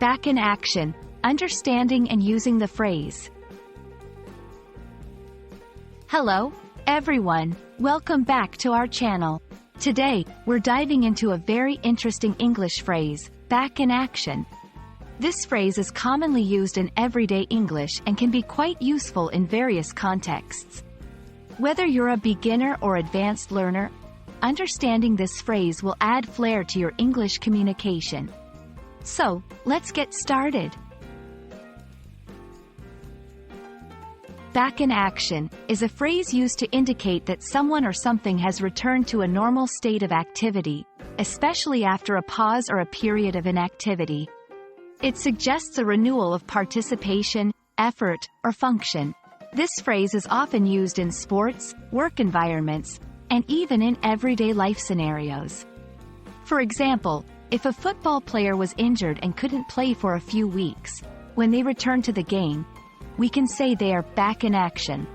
Back in action, understanding and using the phrase. Hello, everyone. Welcome back to our channel. Today, we're diving into a very interesting English phrase, back in action. This phrase is commonly used in everyday English and can be quite useful in various contexts. Whether you're a beginner or advanced learner, understanding this phrase will add flair to your English communication. So, let's get started. Back in action is a phrase used to indicate that someone or something has returned to a normal state of activity, especially after a pause or a period of inactivity. It suggests a renewal of participation, effort, or function. This phrase is often used in sports, work environments, and even in everyday life scenarios. For example, if a football player was injured and couldn't play for a few weeks, when they return to the game, we can say they are back in action.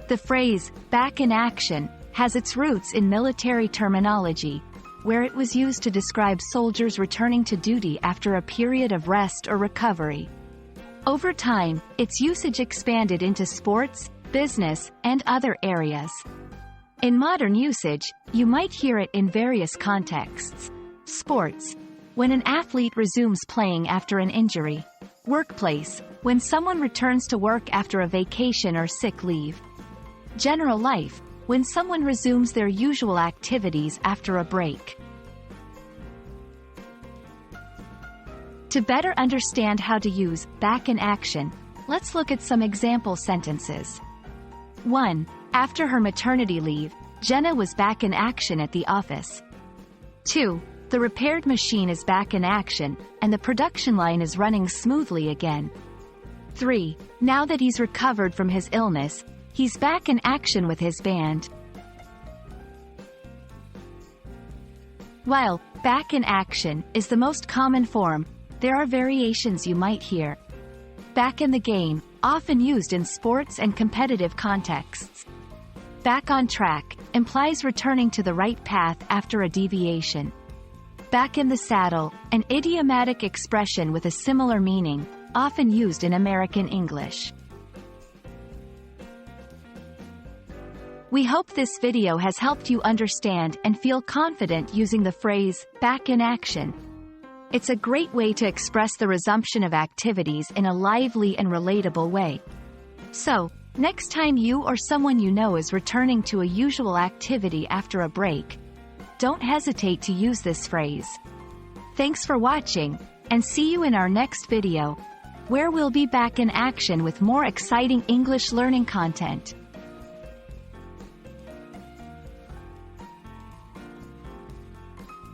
The phrase, back in action, has its roots in military terminology, where it was used to describe soldiers returning to duty after a period of rest or recovery. Over time, its usage expanded into sports, business, and other areas. In modern usage, you might hear it in various contexts. Sports, when an athlete resumes playing after an injury. Workplace, when someone returns to work after a vacation or sick leave. General life, when someone resumes their usual activities after a break. To better understand how to use back in action, let's look at some example sentences. 1. After her maternity leave, Jenna was back in action at the office. 2. The repaired machine is back in action, and the production line is running smoothly again. 3. Now that he's recovered from his illness, he's back in action with his band. While back in action is the most common form, there are variations you might hear. Back in the game, often used in sports and competitive contexts. Back on track implies returning to the right path after a deviation. Back in the saddle, an idiomatic expression with a similar meaning, often used in American English. We hope this video has helped you understand and feel confident using the phrase, back in action. It's a great way to express the resumption of activities in a lively and relatable way. So, next time you or someone you know is returning to a usual activity after a break, don't hesitate to use this phrase. Thanks for watching, and see you in our next video, where we'll be back in action with more exciting English learning content.